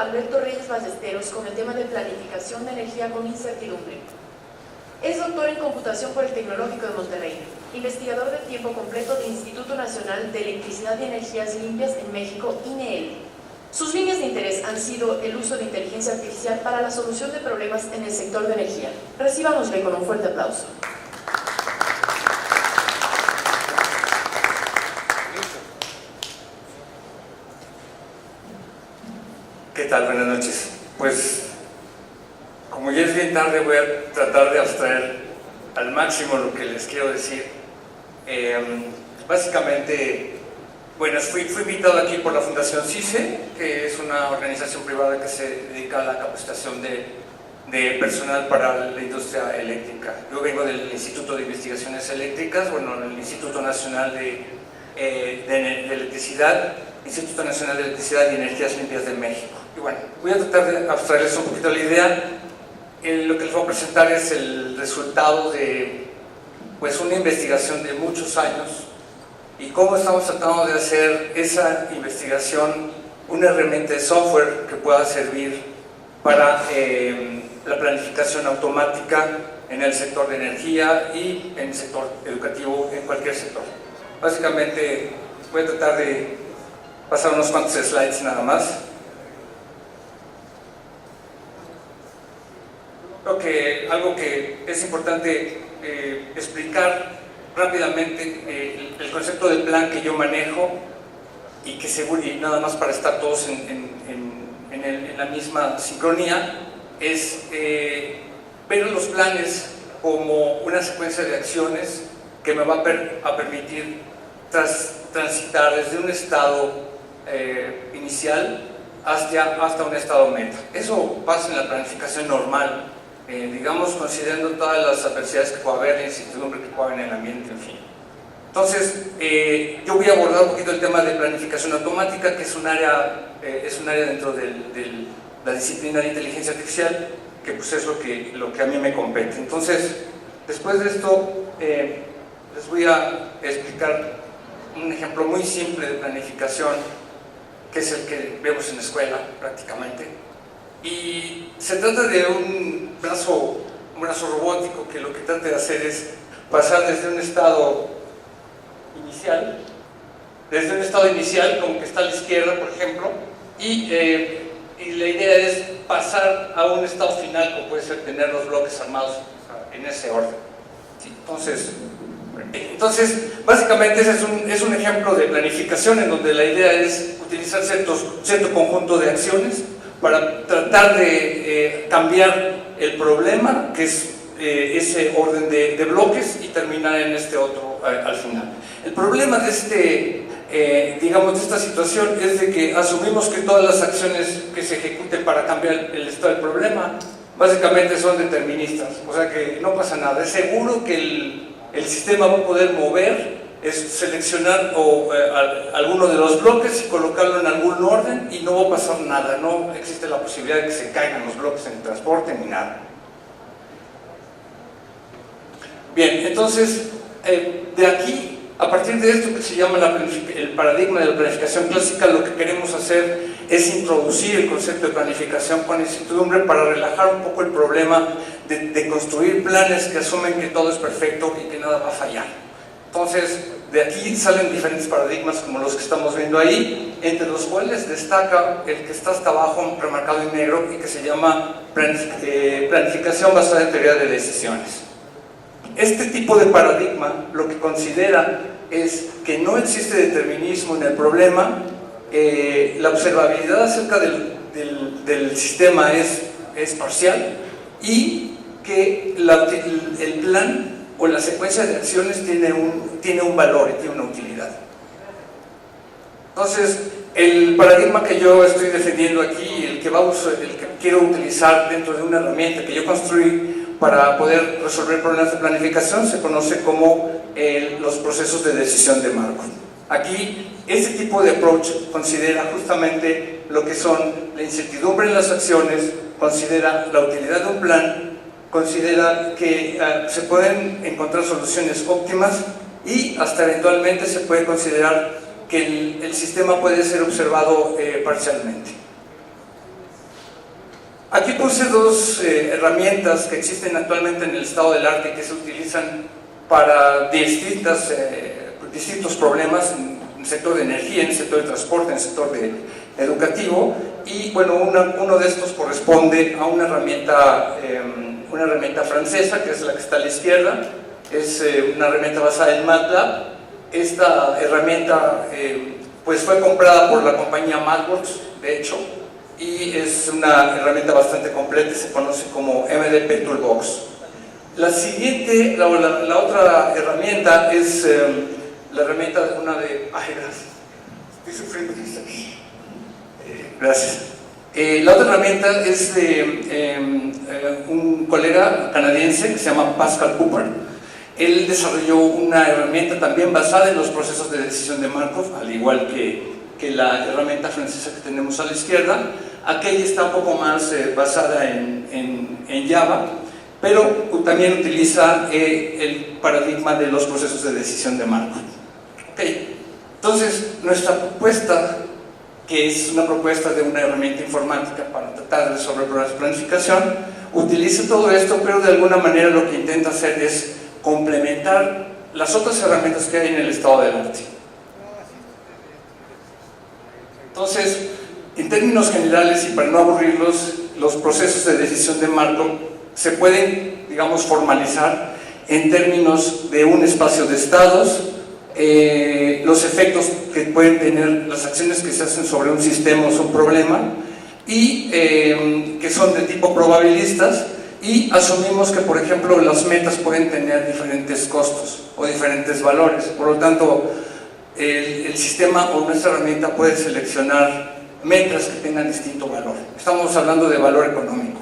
Alberto Reyes Ballesteros con el tema de planificación de energía con incertidumbre. Es doctor en computación por el Tecnológico de Monterrey, investigador de tiempo completo del Instituto Nacional de Electricidad y Energías Limpias en México, INEEL. Sus líneas de interés han sido el uso de inteligencia artificial para la solución de problemas en el sector de energía. Recibámosle con un fuerte aplauso. ¿Qué tal? Buenas noches. Pues, como ya es bien tarde, voy a tratar de abstraer al máximo lo que les quiero decir. Básicamente, bueno, fui invitado aquí por la Fundación CICE, que es una organización privada que se dedica a la capacitación de personal para la industria eléctrica. Yo vengo del Instituto de Investigaciones Eléctricas, bueno, el Instituto Nacional de Electricidad, Instituto Nacional de Electricidad y Energías Limpias de México. Y bueno, voy a tratar de abstraerles un poquito la idea. Lo que les voy a presentar es el resultado de pues, una investigación de muchos años y cómo estamos tratando de hacer esa investigación una herramienta de software que pueda servir para la planificación automática en el sector de energía y en el sector educativo, en cualquier sector. Básicamente voy a tratar de pasar unos cuantos slides nada más. Creo que algo que es importante explicar rápidamente el concepto del plan que yo manejo y que seguro, y nada más para estar todos en la misma sincronía, es ver los planes como una secuencia de acciones que me va a permitir transitar desde un estado inicial hasta un estado meta. Eso pasa en la planificación normal, digamos, considerando todas las adversidades que pueda haber, la incertidumbre que pueda haber en el ambiente, en fin. Entonces, yo voy a abordar un poquito el tema de planificación automática, que es un área dentro de la disciplina de inteligencia artificial, que pues es lo que a mí me compete. Entonces, después de esto, les voy a explicar un ejemplo muy simple de planificación, que es el que vemos en la escuela prácticamente. Y se trata de un brazo robótico que lo que trata de hacer es pasar desde un estado inicial, como que está a la izquierda, por ejemplo, y la idea es pasar a un estado final, como puede ser tener los bloques armados en ese orden. ¿Sí? Entonces, básicamente ese es un ejemplo de planificación en donde la idea es utilizar cierto conjunto de acciones para tratar de cambiar el problema, que es ese orden de bloques, y terminar en este otro al final. El problema de esta situación es de que asumimos que todas las acciones que se ejecuten para cambiar el estado del problema básicamente son deterministas, o sea que no pasa nada. Es seguro que el sistema va a poder mover, es seleccionar alguno de los bloques y colocarlo en algún orden y no va a pasar nada, no existe la posibilidad de que se caigan los bloques en el transporte ni nada. Bien, entonces, de aquí, a partir de esto que se llama el paradigma de la planificación clásica, lo que queremos hacer es introducir el concepto de planificación con incertidumbre para relajar un poco el problema de construir planes que asumen que todo es perfecto y que nada va a fallar. Entonces, de aquí salen diferentes paradigmas como los que estamos viendo ahí, entre los cuales destaca el que está hasta abajo, remarcado en negro, y que se llama planificación basada en teoría de decisiones. Este tipo de paradigma lo que considera es que no existe determinismo en el problema, la observabilidad acerca del sistema es parcial y que el plan o la secuencia de acciones tiene un valor y tiene una utilidad. Entonces, el paradigma que yo estoy defendiendo aquí, el que quiero utilizar dentro de una herramienta que yo construí para poder resolver problemas de planificación, se conoce como los procesos de decisión de Markov. Aquí, este tipo de approach considera justamente lo que son la incertidumbre en las acciones, considera la utilidad de un plan, considera que se pueden encontrar soluciones óptimas y hasta eventualmente se puede considerar que el sistema puede ser observado parcialmente. Aquí puse dos herramientas que existen actualmente en el estado del arte y que se utilizan para distintos problemas en el sector de energía, en el sector de transporte, en el sector educativo. Y bueno, uno de estos corresponde a una herramienta francesa, que es la que está a la izquierda. Es una herramienta basada en MATLAB. Esta herramienta pues fue comprada por la compañía MathWorks, de hecho, y es una herramienta bastante completa, se conoce como MDP Toolbox. La otra herramienta es la herramienta ay, gracias, estoy sufriendo aquí. Gracias. La otra herramienta es de un colega canadiense que se llama Pascal Cooper. Él desarrolló una herramienta también basada en los procesos de decisión de Markov, al igual que la herramienta francesa que tenemos a la izquierda. Aquella está un poco más basada en Java, pero también utiliza el paradigma de los procesos de decisión de Markov. Okay. Entonces, nuestra propuesta, que es una propuesta de una herramienta informática para tratar de resolver problemas de planificación, utiliza todo esto, pero de alguna manera lo que intenta hacer es complementar las otras herramientas que hay en el estado del arte. Entonces, en términos generales, y para no aburrirlos, los procesos de decisión de Markov se pueden, digamos, formalizar en términos de un espacio de estados, los efectos que pueden tener las acciones que se hacen sobre un sistema o un problema, y que son de tipo probabilistas, y asumimos que, por ejemplo, las metas pueden tener diferentes costos o diferentes valores. Por lo tanto, el sistema o nuestra herramienta puede seleccionar metas que tengan distinto valor. Estamos hablando de valor económico.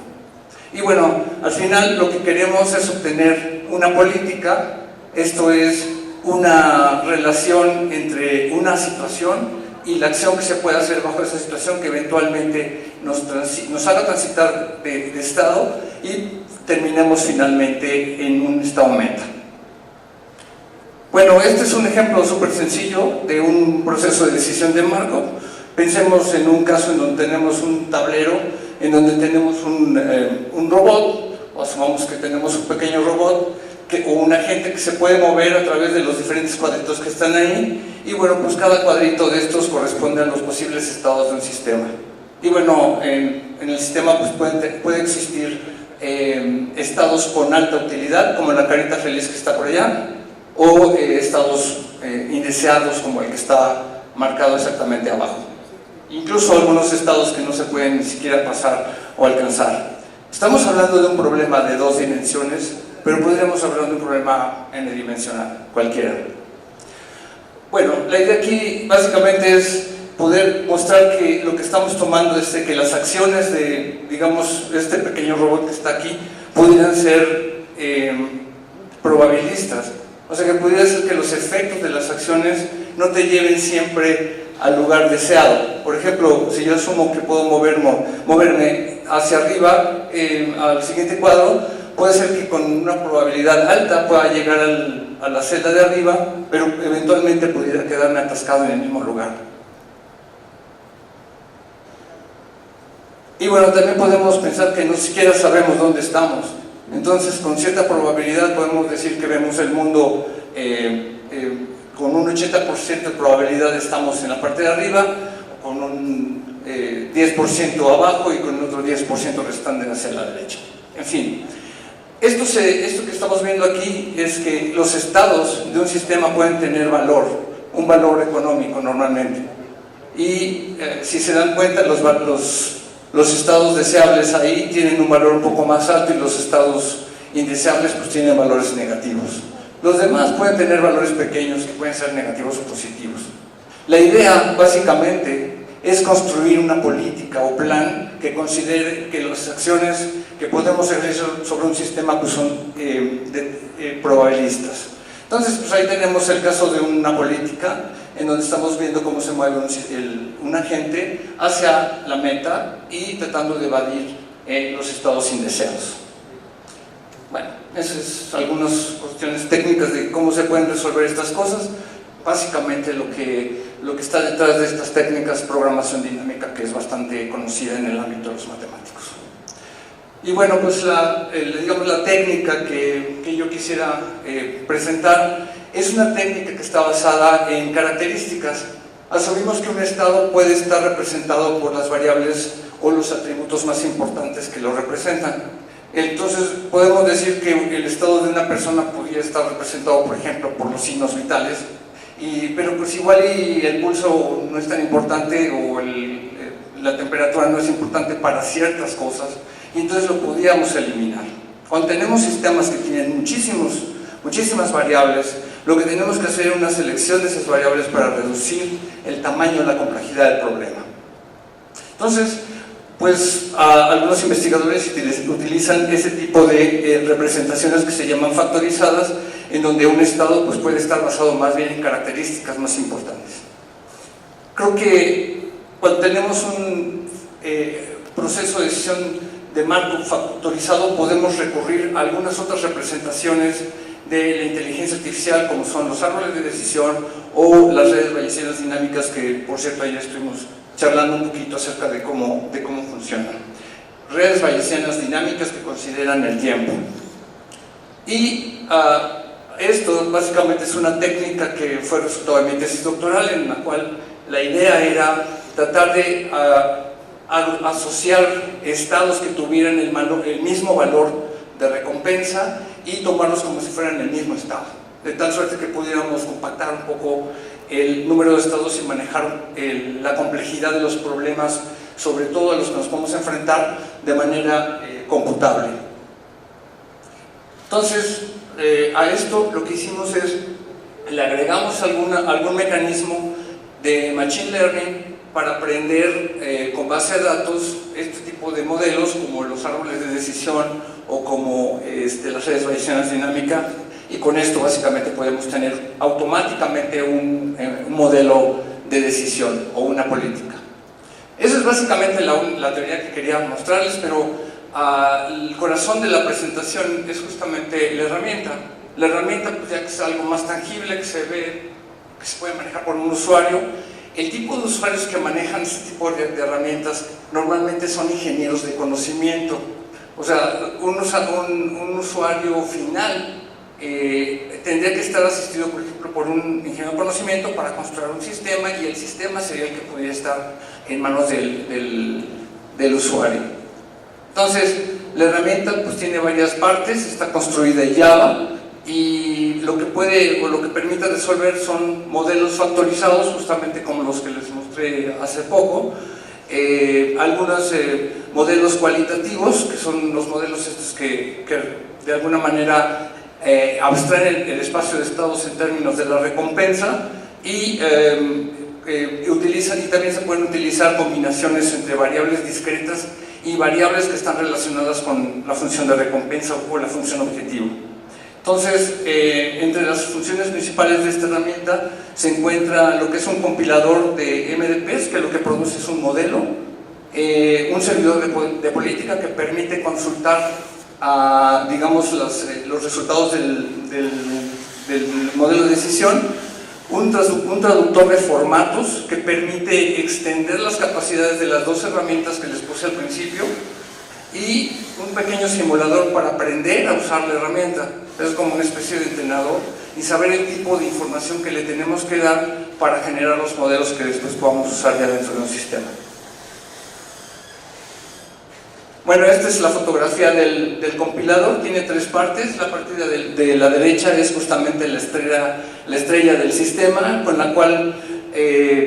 Y bueno, al final lo que queremos es obtener una política, esto es una relación entre una situación y la acción que se puede hacer bajo esa situación, que eventualmente nos haga transitar de estado y terminemos finalmente en un estado meta. Bueno, este es un ejemplo súper sencillo de un proceso de decisión de Markov. Pensemos en un caso en donde tenemos un tablero, en donde tenemos un robot, o asumamos que tenemos un pequeño robot, o un agente que se puede mover a través de los diferentes cuadritos que están ahí, y bueno, pues cada cuadrito de estos corresponde a los posibles estados de un sistema. Y bueno, en el sistema pues puede existir estados con alta utilidad, como la carita feliz que está por allá, o estados indeseados, como el que está marcado exactamente abajo. Incluso algunos estados que no se pueden ni siquiera pasar o alcanzar. Estamos hablando de un problema de 2 dimensiones, pero podríamos hablar de un problema n-dimensional, cualquiera. Bueno, la idea aquí básicamente es poder mostrar que lo que estamos tomando es que las acciones de, digamos, este pequeño robot que está aquí, pudieran ser probabilistas. O sea, que pudiera ser que los efectos de las acciones no te lleven siempre al lugar deseado. Por ejemplo, si yo asumo que puedo moverme hacia arriba al siguiente cuadro, puede ser que con una probabilidad alta pueda llegar a la celda de arriba, pero eventualmente pudiera quedarme atascado en el mismo lugar. Y bueno, también podemos pensar que no siquiera sabemos dónde estamos. Entonces, con cierta probabilidad podemos decir que vemos el mundo con un 80% de probabilidad estamos en la parte de arriba, con un 10% abajo y con otro 10% restante hacia la derecha. En fin, esto que estamos viendo aquí es que los estados de un sistema pueden tener valor, un valor económico normalmente. Y si se dan cuenta, los estados deseables ahí tienen un valor un poco más alto y los estados indeseables pues tienen valores negativos. Los demás pueden tener valores pequeños que pueden ser negativos o positivos. La idea básicamente es construir una política o plan que considere que las acciones que podemos ejercer sobre un sistema pues son probabilistas. Entonces pues ahí tenemos el caso de una política en donde estamos viendo cómo se mueve un agente hacia la meta y tratando de evadir los estados indeseados. Bueno, esas son algunas cuestiones técnicas de cómo se pueden resolver estas cosas. Básicamente lo que está detrás de estas técnicas es programación dinámica, que es bastante conocida en el ámbito de los matemáticos. Y bueno, pues digamos, la técnica que yo quisiera presentar es una técnica que está basada en características. Asumimos que un estado puede estar representado por las variables o los atributos más importantes que lo representan. Entonces podemos decir que el estado de una persona podría estar representado, por ejemplo, por los signos vitales, pero pues igual y el pulso no es tan importante o la temperatura no es importante para ciertas cosas, y entonces lo podríamos eliminar. Cuando tenemos sistemas que tienen muchísimas variables, lo que tenemos que hacer es una selección de esas variables para reducir el tamaño, la complejidad del problema. Entonces, pues algunos investigadores utilizan ese tipo de representaciones que se llaman factorizadas, en donde un estado pues, puede estar basado más bien en características más importantes. Creo que cuando tenemos un proceso de decisión de Markov factorizado, podemos recurrir a algunas otras representaciones de la inteligencia artificial, como son los árboles de decisión o las redes bayesianas dinámicas, que por cierto ayer estuvimos charlando un poquito acerca de cómo funcionan. Redes bayesianas dinámicas que consideran el tiempo. Y esto básicamente es una técnica que fue resultado de mi tesis doctoral, en la cual la idea era tratar de asociar estados que tuvieran el mismo valor de recompensa y tomarlos como si fueran el mismo estado, de tal suerte que pudiéramos compactar un poco el número de estados y manejar la complejidad de los problemas, sobre todo a los que nos podemos enfrentar, de manera computable. Entonces, a esto lo que hicimos es, le agregamos algún mecanismo de Machine Learning para aprender con base de datos este tipo de modelos, como los árboles de decisión o como las redes bayesianas dinámicas, y con esto básicamente podemos tener automáticamente un modelo de decisión o una política. Esa es básicamente la teoría que quería mostrarles, pero el corazón de la presentación es justamente la herramienta. La herramienta, pues ya que es algo más tangible, que se ve, que se puede manejar por un usuario. El tipo de usuarios que manejan este tipo de herramientas normalmente son ingenieros de conocimiento. O sea, un usuario final tendría que estar asistido, por ejemplo, por un ingeniero de conocimiento para construir un sistema, y el sistema sería el que pudiera estar en manos del usuario. Entonces, la herramienta pues tiene varias partes, está construida en Java, y lo que permite resolver son modelos factorizados, justamente como los que les mostré hace poco. Algunos modelos cualitativos, que son los modelos estos que de alguna manera abstraen el espacio de estados en términos de la recompensa, y también se pueden utilizar combinaciones entre variables discretas y variables que están relacionadas con la función de recompensa o la función objetivo. Entonces, entre las funciones principales de esta herramienta se encuentra lo que es un compilador de MDPs, que lo que produce es un modelo, un servidor de política que permite consultar digamos, los resultados del modelo de decisión, un traductor de formatos que permite extender las capacidades de las dos herramientas que les puse al principio, y un pequeño simulador para aprender a usar la herramienta. Es como una especie de entrenador y saber el tipo de información que le tenemos que dar para generar los modelos que después podamos usar ya dentro de un sistema. Bueno, esta es la fotografía del compilador, tiene tres partes. La parte de la derecha es justamente la estrella del sistema, con la cual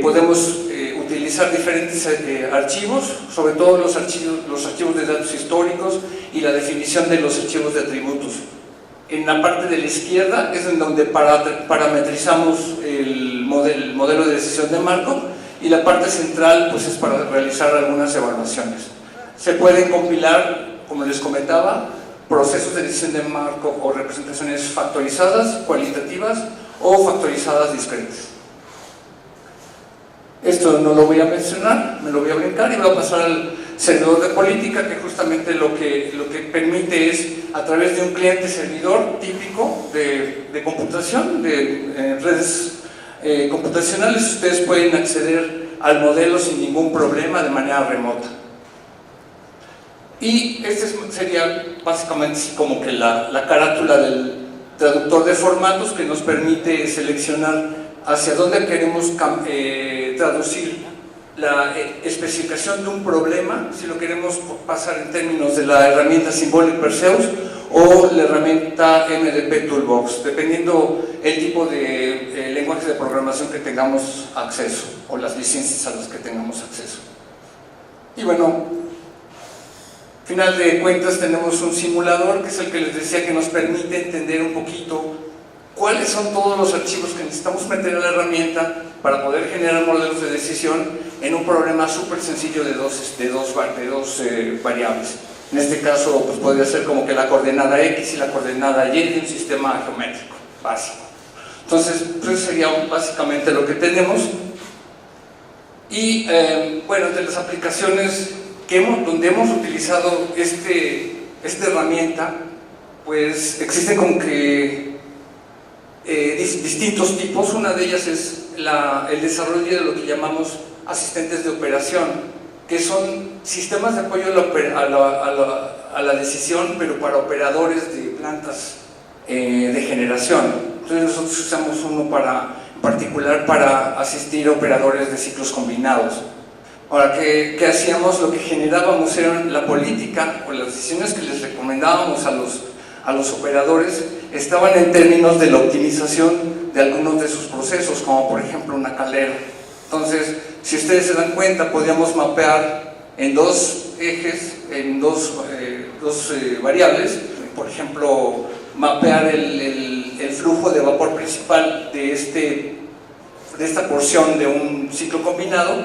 podemos utilizar diferentes archivos, sobre todo los archivos de datos históricos y la definición de los archivos de atributos. En la parte de la izquierda es en donde parametrizamos el modelo de decisión de Markov, y la parte central pues, es para realizar algunas evaluaciones. Se pueden compilar, como les comentaba, procesos de decisión de Markov o representaciones factorizadas, cualitativas o factorizadas discretas. Esto no lo voy a mencionar, me lo voy a brincar y voy a pasar al servidor de política, que justamente lo que permite es, a través de un cliente servidor típico de computación, de redes computacionales, ustedes pueden acceder al modelo sin ningún problema de manera remota. Y este sería básicamente como que la carátula del traductor de formatos, que nos permite seleccionar hacia dónde queremos traducir la especificación de un problema, si lo queremos pasar en términos de la herramienta Symbolic Perseus o la herramienta MDP Toolbox, dependiendo el tipo de lenguaje de programación que tengamos acceso o las licencias a las que tengamos acceso. Y bueno, final de cuentas tenemos un simulador, que es el que les decía, que nos permite entender un poquito cuáles son todos los archivos que necesitamos meter a la herramienta para poder generar modelos de decisión en un problema súper sencillo de dos variables. En este caso, pues podría ser como que la coordenada X y la coordenada Y de un sistema geométrico básico. Entonces, pues eso sería básicamente lo que tenemos. Y bueno, de las aplicaciones donde hemos utilizado esta herramienta, pues existen como que distintos tipos. Una de ellas es el desarrollo de lo que llamamos asistentes de operación, que son sistemas de apoyo a la decisión, pero para operadores de plantas de generación. Entonces nosotros usamos uno en particular para asistir a operadores de ciclos combinados. Ahora, ¿qué hacíamos? Lo que generábamos era la política o las decisiones que les recomendábamos a los operadores estaban en términos de la optimización de algunos de sus procesos, como por ejemplo una caldera. Entonces, si ustedes se dan cuenta, podíamos mapear en dos ejes, en dos variables, por ejemplo, mapear el flujo de vapor principal de esta porción de un ciclo combinado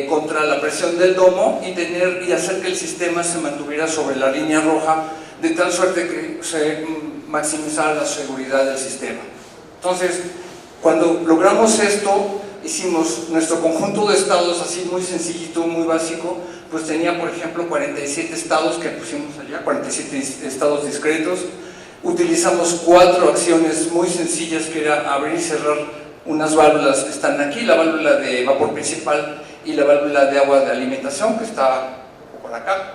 contra la presión del domo y hacer que el sistema se mantuviera sobre la línea roja, de tal suerte que se maximizara la seguridad del sistema. Entonces, cuando logramos esto, hicimos nuestro conjunto de estados así muy sencillito, muy básico, pues tenía por ejemplo 47 estados que pusimos allá, 47 estados discretos. Utilizamos 4 acciones muy sencillas, que era abrir y cerrar unas válvulas que están aquí, la válvula de vapor principal y la válvula de agua de alimentación, que está por acá.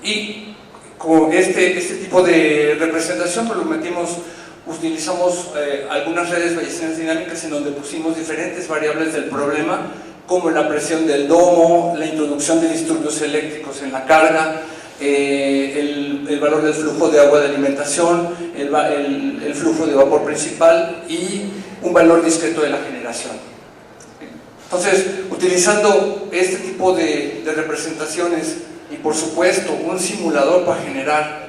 Y con este tipo de representación, pues utilizamos algunas redes bayesianas dinámicas en donde pusimos diferentes variables del problema, como la presión del domo, la introducción de disturbios eléctricos en la carga, el valor del flujo de agua de alimentación, el flujo de vapor principal y un valor discreto de la generación. Entonces, utilizando este tipo de representaciones y por supuesto un simulador para generar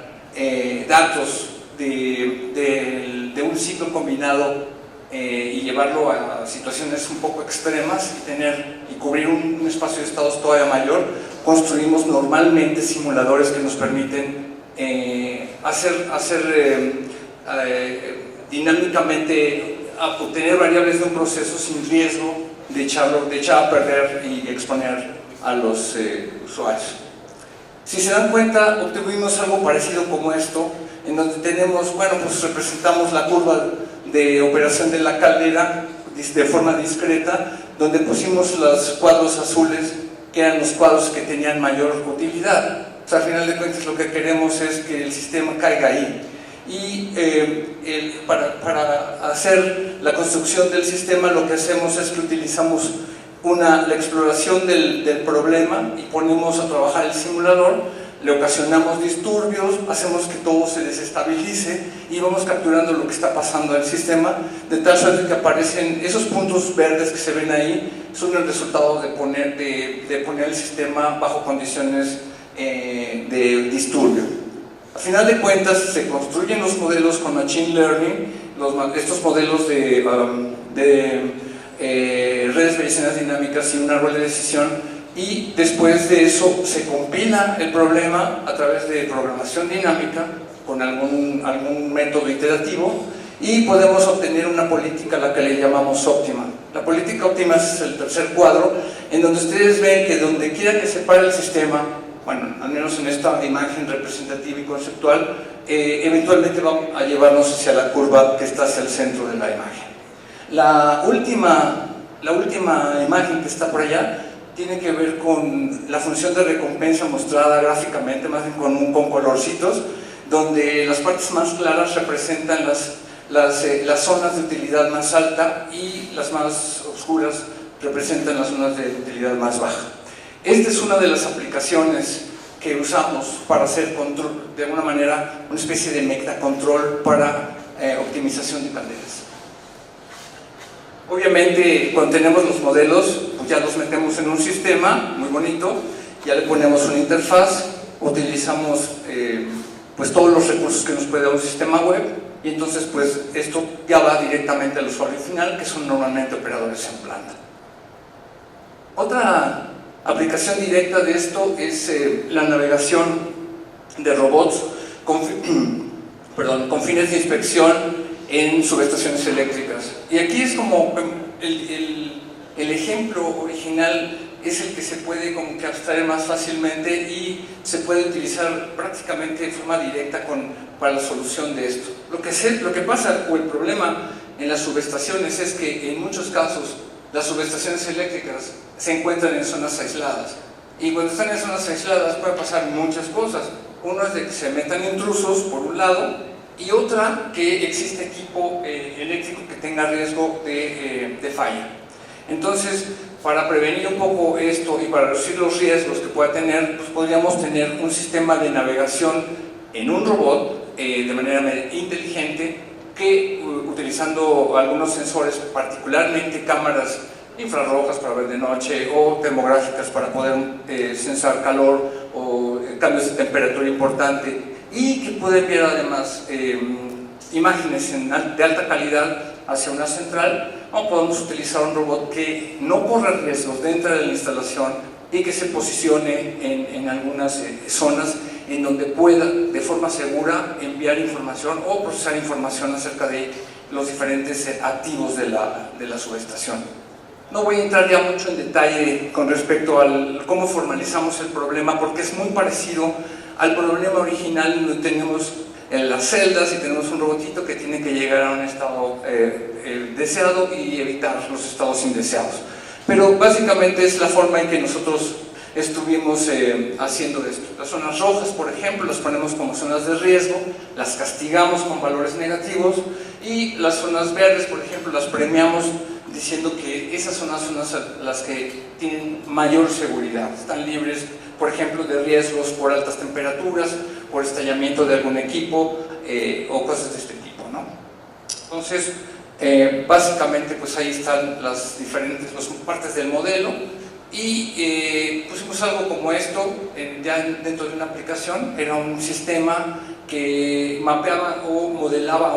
datos de un ciclo combinado y llevarlo a situaciones un poco extremas y cubrir un espacio de estados todavía mayor, construimos normalmente simuladores que nos permiten dinámicamente obtener variables de un proceso sin riesgo de echar a perder y exponer a los usuarios. Si se dan cuenta, obtuvimos algo parecido como esto, en donde tenemos, bueno, pues representamos la curva de operación de la caldera de forma discreta, donde pusimos los cuadros azules, que eran los cuadros que tenían mayor utilidad. O sea, al final de cuentas lo que queremos es que el sistema caiga ahí. Y para hacer la construcción del sistema, lo que hacemos es que utilizamos la exploración del problema y ponemos a trabajar el simulador, le ocasionamos disturbios, hacemos que todo se desestabilice y vamos capturando lo que está pasando en el sistema, de tal suerte que aparecen esos puntos verdes que se ven ahí, son el resultado de poner el sistema bajo condiciones de disturbio. A final de cuentas, se construyen los modelos con Machine Learning, estos modelos de redes bayesianas dinámicas y un árbol de decisión, y después de eso se compila el problema a través de programación dinámica con algún método iterativo y podemos obtener una política a la que le llamamos óptima. La política óptima es el tercer cuadro, en donde ustedes ven que donde quiera que se pare el sistema, bueno, al menos en esta imagen representativa y conceptual, eventualmente va a llevarnos hacia la curva que está hacia el centro de la imagen. La última imagen que está por allá tiene que ver con la función de recompensa mostrada gráficamente, más bien con colorcitos, donde las partes más claras representan las zonas de utilidad más alta y las más oscuras representan las zonas de utilidad más baja. Esta es una de las aplicaciones que usamos para hacer control, de alguna manera, una especie de metacontrol para optimización de candelas. Obviamente, cuando tenemos los modelos, pues ya los metemos en un sistema muy bonito, ya le ponemos una interfaz, utilizamos pues todos los recursos que nos puede dar un sistema web, y entonces pues esto ya va directamente al usuario final, que son normalmente operadores en planta. Otra aplicación directa de esto es la navegación de robots con fines de inspección en subestaciones eléctricas. Y aquí es como el ejemplo original es el que se puede como que abstraer más fácilmente y se puede utilizar prácticamente de forma directa para la solución de esto. Lo que pasa o el problema en las subestaciones es que en muchos casos las subestaciones eléctricas se encuentran en zonas aisladas, y cuando están en zonas aisladas puede pasar muchas cosas. Uno es de que se metan intrusos por un lado, y otra que existe equipo eléctrico que tenga riesgo de falla. Entonces, para prevenir un poco esto y para reducir los riesgos que pueda tener, pues podríamos tener un sistema de navegación en un robot de manera inteligente, que utilizando algunos sensores, particularmente cámaras infrarrojas para ver de noche o termográficas para poder sensar calor o cambios de temperatura importante, y que puede enviar además imágenes de alta calidad hacia una central, o podemos utilizar un robot que no corra riesgos dentro de la instalación y que se posicione en algunas zonas en donde pueda de forma segura enviar información o procesar información acerca de los diferentes activos de la subestación. No voy a entrar ya mucho en detalle con respecto a cómo formalizamos el problema, porque es muy parecido al problema original, donde tenemos las celdas y tenemos un robotito que tiene que llegar a un estado deseado y evitar los estados indeseados. Pero básicamente es la forma en que nosotros estuvimos haciendo esto. Las zonas rojas, por ejemplo, las ponemos como zonas de riesgo, las castigamos con valores negativos, y las zonas verdes, por ejemplo, las premiamos diciendo que esas son las que tienen mayor seguridad, están libres, por ejemplo, de riesgos por altas temperaturas, por estallamiento de algún equipo o cosas de este tipo, ¿no? Entonces, básicamente, pues ahí están las diferentes partes del modelo, y pusimos algo como esto ya dentro de una aplicación. Era un sistema que mapeaba o modelaba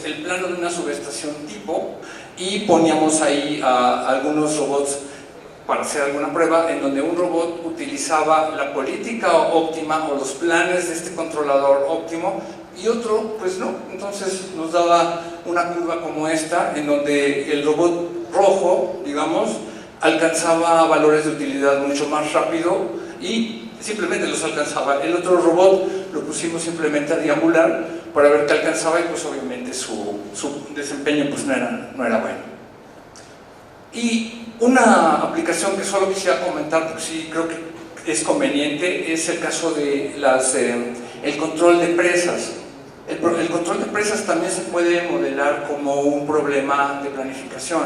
el plano de una subestación tipo, y poníamos ahí algunos robots para hacer alguna prueba, en donde un robot utilizaba la política óptima o los planes de este controlador óptimo, y otro pues no. Entonces nos daba una curva como esta, en donde el robot rojo, digamos, alcanzaba valores de utilidad mucho más rápido y simplemente los alcanzaba. El otro robot lo pusimos simplemente a deambular para ver qué alcanzaba, y pues obviamente su desempeño pues no era bueno. Y una aplicación que solo quisiera comentar, porque sí creo que es conveniente, es el caso de el control de presas. El control de presas también se puede modelar como un problema de planificación,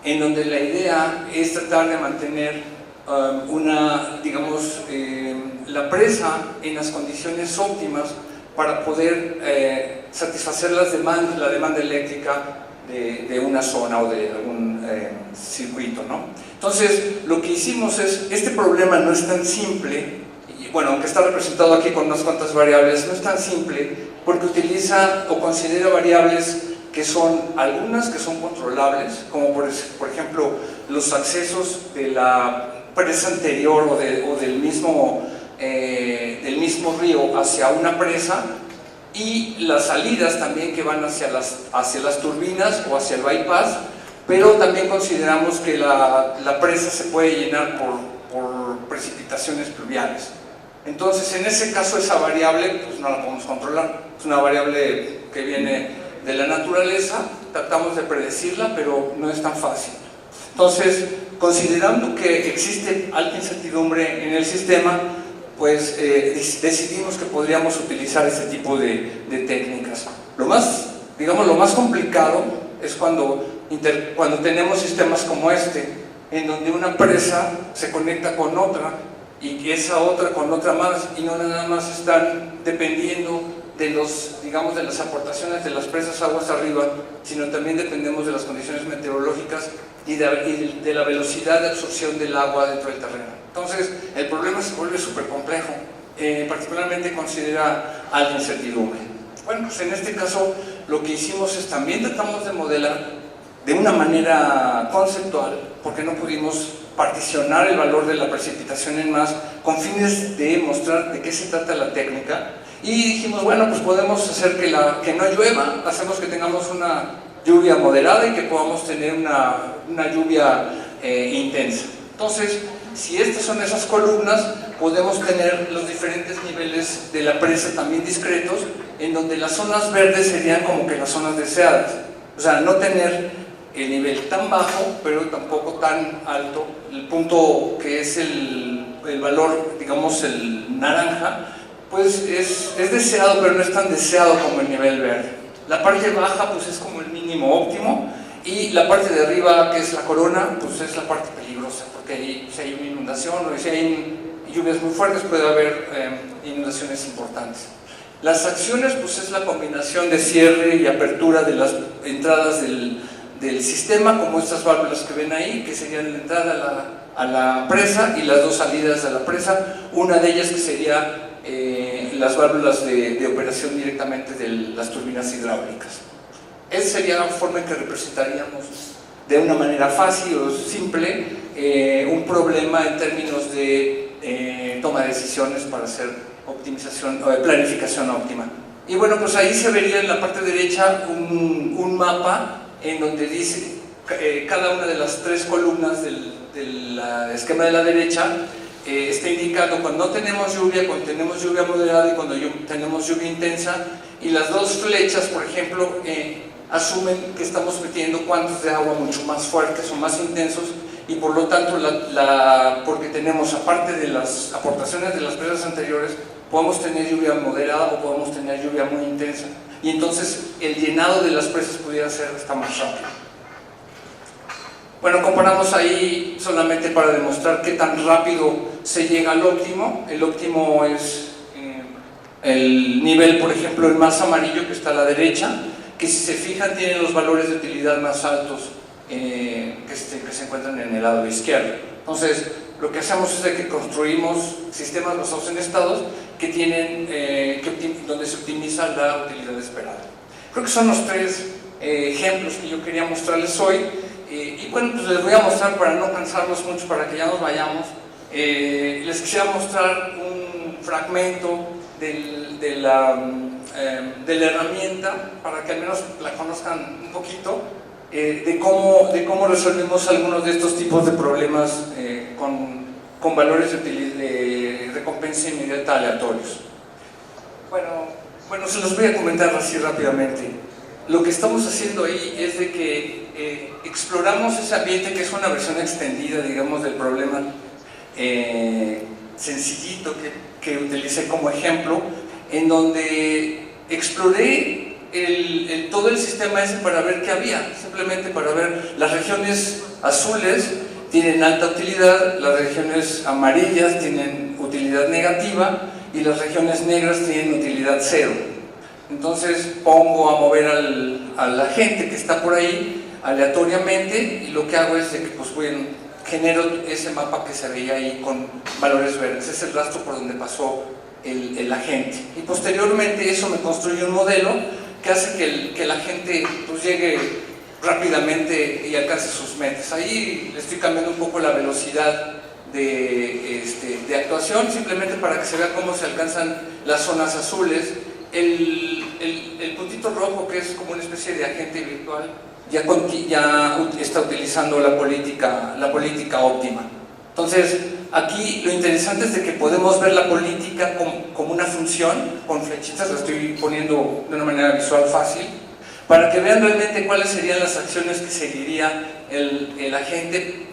en donde la idea es tratar de mantener la presa en las condiciones óptimas para poder satisfacer la demanda eléctrica de una zona o de algún circuito, ¿no? Entonces, lo que hicimos este problema no es tan simple, y bueno, aunque está representado aquí con unas cuantas variables, no es tan simple, porque utiliza o considera variables que son algunas que son controlables, como por ejemplo los accesos de la presa anterior o del mismo río hacia una presa, y las salidas también que van hacia las turbinas o hacia el bypass. Pero también consideramos que la presa se puede llenar por precipitaciones pluviales. Entonces, en ese caso, esa variable pues no la podemos controlar, es una variable que viene de la naturaleza, tratamos de predecirla, pero no es tan fácil. Entonces, considerando que existe alta incertidumbre en el sistema, pues decidimos que podríamos utilizar este tipo de técnicas. Lo más complicado es cuando tenemos sistemas como este, en donde una presa se conecta con otra y esa otra con otra más, y no nada más están dependiendo de las aportaciones de las presas aguas arriba, sino también dependemos de las condiciones meteorológicas y de la velocidad de absorción del agua dentro del terreno. Entonces, el problema se vuelve súper complejo, particularmente considera alta incertidumbre. Bueno, pues en este caso lo que hicimos es también tratamos de modelar de una manera conceptual, porque no pudimos particionar el valor de la precipitación en más con fines de mostrar de qué se trata la técnica, y dijimos, bueno, pues podemos hacer que no llueva, hacemos que tengamos una lluvia moderada y que podamos tener una lluvia intensa. Entonces, si estas son esas columnas, podemos tener los diferentes niveles de la presa también discretos, en donde las zonas verdes serían como que las zonas deseadas. O sea, no tener el nivel tan bajo, pero tampoco tan alto. El punto que es el valor, digamos, el naranja, pues es deseado, pero no es tan deseado como el nivel verde. La parte baja, pues es como el mínimo óptimo, y la parte de arriba, que es la corona, pues es la parte peligrosa, porque ahí, si hay una inundación o si hay lluvias muy fuertes, puede haber inundaciones importantes. Las acciones, pues es la combinación de cierre y apertura de las entradas del sistema, como estas válvulas que ven ahí, que serían la entrada a la presa y las dos salidas de la presa, una de ellas que sería las válvulas de operación directamente de las turbinas hidráulicas. Esa sería la forma en que representaríamos de una manera fácil o simple un problema en términos de toma de decisiones para hacer optimización o planificación óptima. Y bueno, pues ahí se vería en la parte derecha un mapa en donde dice cada una de las tres columnas del esquema de la derecha está indicando cuando no tenemos lluvia, cuando tenemos lluvia moderada y cuando tenemos lluvia intensa, y las dos flechas, por ejemplo, asumen que estamos metiendo cuantos de agua mucho más fuertes o más intensos, y por lo tanto, porque tenemos, aparte de las aportaciones de las presas anteriores, podemos tener lluvia moderada o podemos tener lluvia muy intensa, y entonces el llenado de las presas pudiera ser hasta más rápido. Bueno, comparamos ahí solamente para demostrar qué tan rápido se llega al óptimo. El óptimo es el nivel, por ejemplo, el más amarillo que está a la derecha, que si se fijan tiene los valores de utilidad más altos que se encuentran en el lado izquierdo. Entonces, lo que hacemos es de que construimos sistemas basados en estados que tienen, donde se optimiza la utilidad esperada. Creo que son los tres ejemplos que yo quería mostrarles hoy. Y bueno, pues les voy a mostrar, para no cansarlos mucho, para que ya nos vayamos, les quisiera mostrar un fragmento de la herramienta, para que al menos la conozcan un poquito, de cómo resolvimos algunos de estos tipos de problemas con valores de recompensa inmediata aleatorios. Bueno, se los voy a comentar así rápidamente. Lo que estamos haciendo ahí es de que exploramos ese ambiente, que es una versión extendida, digamos, del problema sencillito que utilicé como ejemplo, en donde exploré todo el sistema ese para ver qué había, simplemente para ver las regiones azules tienen alta utilidad, las regiones amarillas tienen utilidad negativa y las regiones negras tienen utilidad cero. Entonces pongo a mover a la gente que está por ahí aleatoriamente, y lo que hago es de que pues genero ese mapa que se veía ahí con valores verdes. Es el rastro por donde pasó el agente, y posteriormente eso me construye un modelo que hace que la gente pues llegue rápidamente y alcance sus metas. Ahí le estoy cambiando un poco la velocidad de actuación, simplemente para que se vea cómo se alcanzan las zonas azules. El puntito rojo, que es como una especie de agente virtual, ya está utilizando la política óptima. Entonces, aquí lo interesante es de que podemos ver la política como una función, con flechitas, la estoy poniendo de una manera visual fácil, para que vean realmente cuáles serían las acciones que seguiría el agente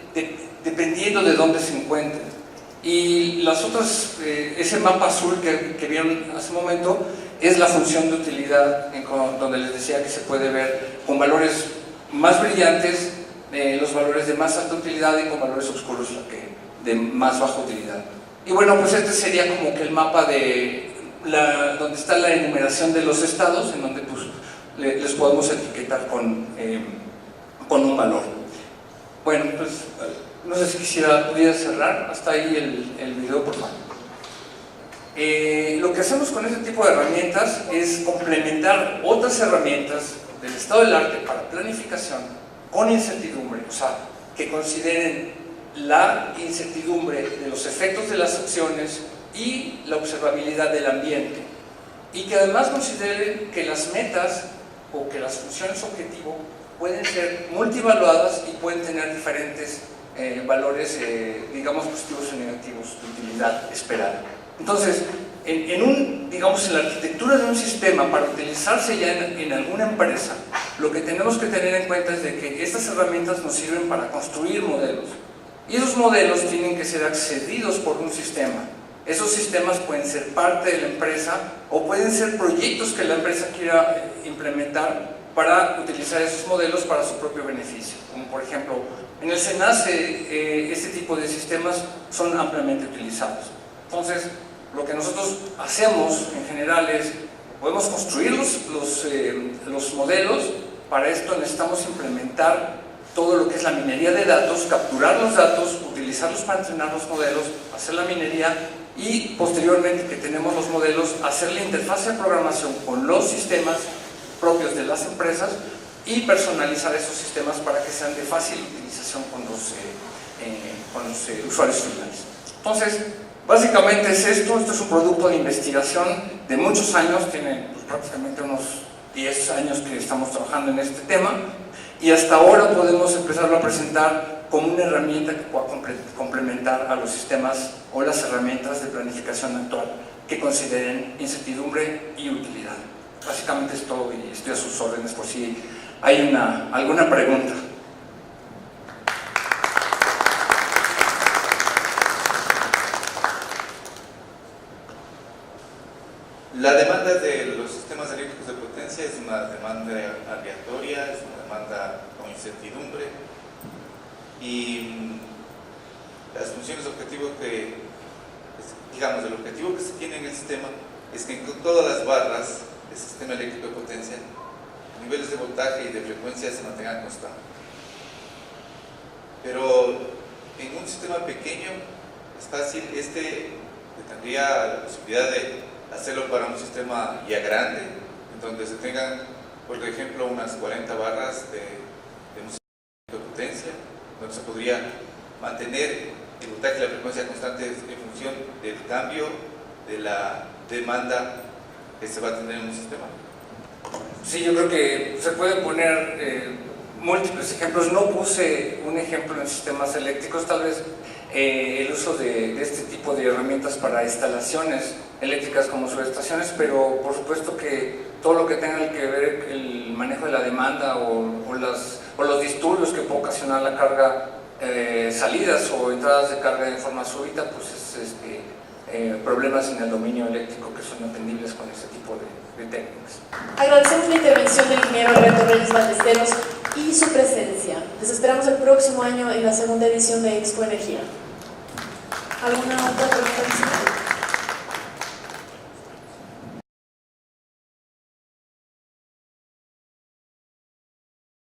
dependiendo de dónde se encuentren. Y las otras, ese mapa azul que vieron hace un momento, es la función de utilidad, donde les decía que se puede ver con valores más brillantes, los valores de más alta utilidad, y con valores oscuros de más baja utilidad. Y bueno, pues este sería como que el mapa de donde está la enumeración de los estados, en donde pues les podemos etiquetar con un valor. Bueno, pues no sé si pudiera cerrar hasta ahí el video, por favor. Lo que hacemos con este tipo de herramientas es complementar otras herramientas del estado del arte para planificación con incertidumbre, o sea, que consideren la incertidumbre de los efectos de las acciones y la observabilidad del ambiente, y que además consideren que las metas o que las funciones objetivo pueden ser multivaluadas y pueden tener diferentes valores, digamos, positivos o negativos de utilidad esperada. Entonces, en la arquitectura de un sistema, para utilizarse ya en alguna empresa, lo que tenemos que tener en cuenta es de que estas herramientas nos sirven para construir modelos, y esos modelos tienen que ser accedidos por un sistema. Esos sistemas pueden ser parte de la empresa o pueden ser proyectos que la empresa quiera implementar para utilizar esos modelos para su propio beneficio. Como por ejemplo, en el SENACE este tipo de sistemas son ampliamente utilizados. Entonces, lo que nosotros hacemos en general es, podemos construir los modelos. Para esto necesitamos implementar todo lo que es la minería de datos, capturar los datos, utilizarlos para entrenar los modelos, hacer la minería y posteriormente que tenemos los modelos, hacer la interfaz de programación con los sistemas propios de las empresas y personalizar esos sistemas para que sean de fácil utilización con los usuarios finales. Entonces, básicamente es esto es un producto de investigación de muchos años, tiene pues, prácticamente unos 10 años que estamos trabajando en este tema, y hasta ahora podemos empezarlo a presentar como una herramienta que pueda complementar a los sistemas o las herramientas de planificación actual que consideren incertidumbre y utilidad. Básicamente es todo y estoy a sus órdenes por si hay alguna pregunta. La demanda de los sistemas eléctricos de potencia es una demanda aleatoria, es una demanda con incertidumbre, y las funciones objetivos el objetivo que se tiene en el sistema es que en todas las barras del sistema eléctrico de potencia, niveles de voltaje y de frecuencia se mantengan constantes. Pero en un sistema pequeño es fácil, tendría la posibilidad de hacerlo para un sistema ya grande, en donde se tengan, por ejemplo, unas 40 barras de un sistema de potencia, donde se podría mantener el voltaje y la frecuencia constantes en función del cambio de la demanda que se va a tener en un sistema. Sí, yo creo que se pueden poner múltiples ejemplos. No puse un ejemplo en sistemas eléctricos, tal vez el uso de este tipo de herramientas para instalaciones eléctricas como subestaciones, pero por supuesto que todo lo que tenga que ver el manejo de la demanda o los disturbios que puede ocasionar la carga, salidas o entradas de carga en forma súbita, pues es problemas en el dominio eléctrico que son atendibles con este tipo de técnicas. Agradecemos la intervención del ingeniero Alberto Reyes Ballesteros y su presencia. Les esperamos el próximo año en la segunda edición de Expo Energía. ¿Alguna otra pregunta?